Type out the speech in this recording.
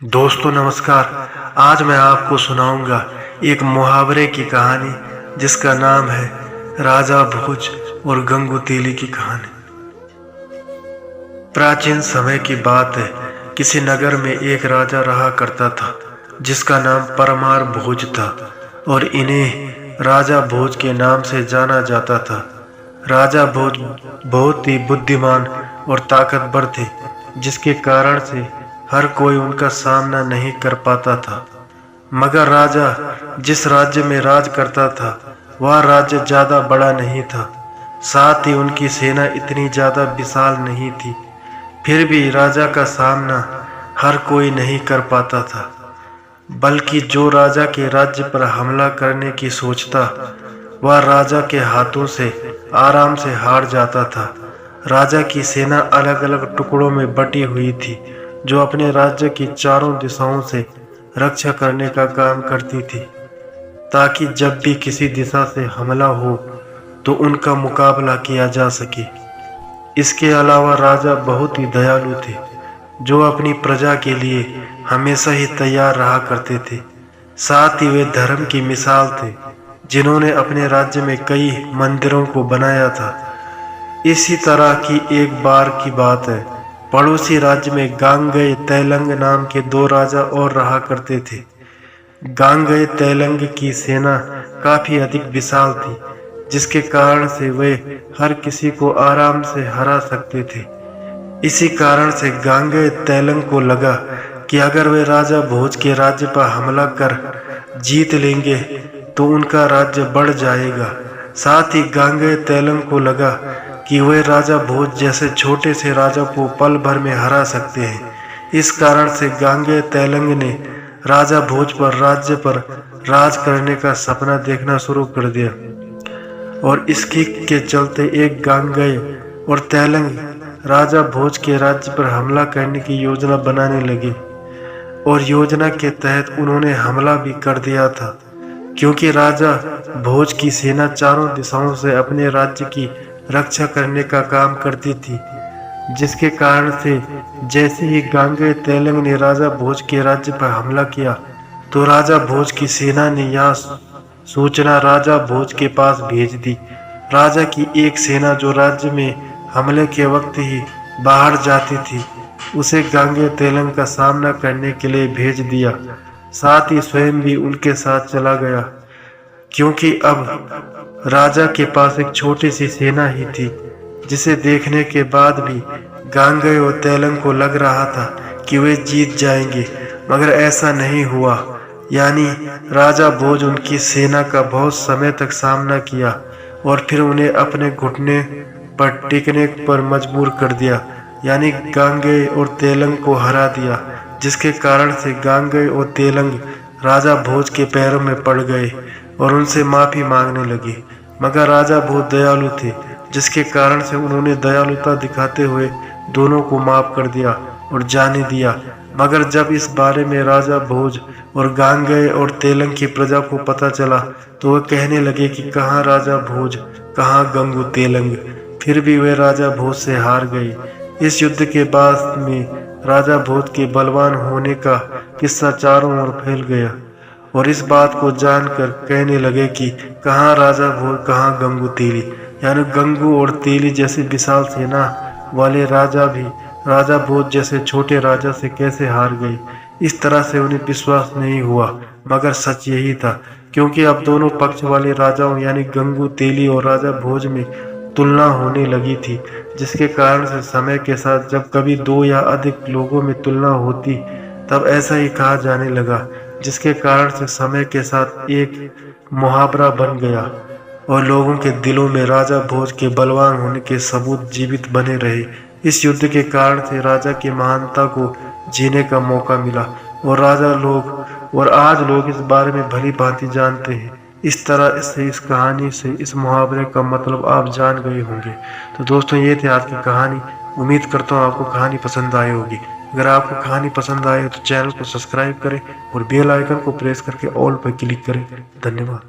दोस्तों नमस्कार। आज मैं आपको सुनाऊंगा एक मुहावरे की कहानी जिसका नाम है राजा भोज और गंगू तेली की कहानी। प्राचीन समय की बात है। किसी नगर में एक राजा रहा करता था जिसका नाम परमार भोज था और इन्हें राजा भोज के नाम से जाना जाता था। राजा भोज बहुत ही बुद्धिमान और ताकतवर थे, जिसके कारण से हर कोई उनका सामना नहीं कर पाता था। मगर राजा जिस राज्य में राज करता था वह राज्य ज़्यादा बड़ा नहीं था, साथ ही उनकी सेना इतनी ज़्यादा विशाल नहीं थी। फिर भी राजा का सामना हर कोई नहीं कर पाता था, बल्कि जो राजा के राज्य पर हमला करने की सोचता वह राजा के हाथों से आराम से हार जाता था। राजा की सेना अलग अलग टुकड़ों में बटी हुई थी, जो अपने राज्य की चारों दिशाओं से रक्षा करने का काम करती थी, ताकि जब भी किसी दिशा से हमला हो तो उनका मुकाबला किया जा सके। इसके अलावा राजा बहुत ही दयालु थे, जो अपनी प्रजा के लिए हमेशा ही तैयार रहा करते थे। साथ ही वे धर्म की मिसाल थे, जिन्होंने अपने राज्य में कई मंदिरों को बनाया था। इसी तरह की एक बार की बात है, पड़ोसी राज्य में गांगेय तैलंग नाम के दो राजा और रहा करते थे। गांगेय तैलंग की सेना काफी अधिक विशाल थी, जिसके कारण से वे हर किसी को आराम से हरा सकते थे। इसी कारण से गांगेय तैलंग को लगा कि अगर वे राजा भोज के राज्य पर हमला कर जीत लेंगे तो उनका राज्य बढ़ जाएगा। साथ ही गांगेय तैलंग को लगा कि वे राजा भोज जैसे छोटे से राजा को पल भर में हरा सकते हैं। इस कारण से गांगेय तैलंग ने राजा भोज पर राज्य पर राज करने का सपना देखना शुरू कर दिया, और इसके के चलते एक गांगेय और तैलंग राजा भोज के राज्य पर हमला करने की योजना बनाने लगे। और योजना के तहत उन्होंने हमला भी कर दिया था, क्योंकि राजा भोज की सेना चारों दिशाओं से अपने राज्य की रक्षा करने का काम करती थी, जिसके कारण से जैसे ही गांगेय तैलंग ने राजा भोज के राज्य पर हमला किया तो राजा भोज की सेना ने यह सूचना राजा भोज के पास भेज दी। राजा की एक सेना जो राज्य में हमले के वक्त ही बाहर जाती थी, उसे गांगेय तैलंग का सामना करने के लिए भेज दिया। साथ ही स्वयं भी उनके साथ चला गया, क्योंकि अब राजा के पास एक छोटी सी सेना ही थी, जिसे देखने के बाद भी गांगेय और तैलंग को लग रहा था कि वे जीत जाएंगे। मगर ऐसा नहीं हुआ। यानी राजा भोज उनकी सेना का बहुत समय तक सामना किया और फिर उन्हें अपने घुटने पर टिकने पर मजबूर कर दिया, यानी गांगेय और तैलंग को हरा दिया, जिसके कारण से गांगेय और तैलंग राजा भोज के पैरों में पड़ गए और उनसे माफी मांगने लगे। मगर राजा बहुत दयालु थे, जिसके कारण से उन्होंने दयालुता दिखाते हुए दोनों को माफ कर दिया और जाने दिया। मगर जब इस बारे में राजा भोज और गांगेय और तैलंग की प्रजा को पता चला तो वह कहने लगे कि कहाँ राजा भोज, कहाँ गंगू तैलंग। फिर भी वे राजा भोज से हार गए। इस युद्ध के बाद में राजा भोज के बलवान होने का किस्सा चारों ओर फैल गया, और इस बात को जानकर कहने लगे कि कहाँ राजा भोज, कहाँ गंगू तेली। यानी गंगू और तेली जैसे विशाल सेना वाले राजा भी राजा भोज जैसे छोटे राजा से कैसे हार गए। इस तरह से उन्हें विश्वास नहीं हुआ, मगर सच यही था, क्योंकि अब दोनों पक्ष वाले राजाओं यानी गंगू तेली और राजा भोज में तुलना होने लगी थी, जिसके कारण से समय के साथ जब कभी दो या अधिक लोगों में तुलना होती तब ऐसा ही कहा जाने लगा, जिसके कारण से समय के साथ एक मुहावरा बन गया और लोगों के दिलों में राजा भोज के बलवान होने के सबूत जीवित बने रहे। इस युद्ध के कारण से राजा की महानता को जीने का मौका मिला और आज लोग इस बारे में भली भांति जानते हैं। इस तरह से इस कहानी से इस मुहावरे का मतलब आप जान गए होंगे। तो दोस्तों, ये थी आज की कहानी। उम्मीद करता हूँ आपको कहानी पसंद आई होगी। अगर आपको कहानी पसंद आए तो चैनल को सब्सक्राइब करें और बेल आइकन को प्रेस करके ऑल पर क्लिक करें। धन्यवाद।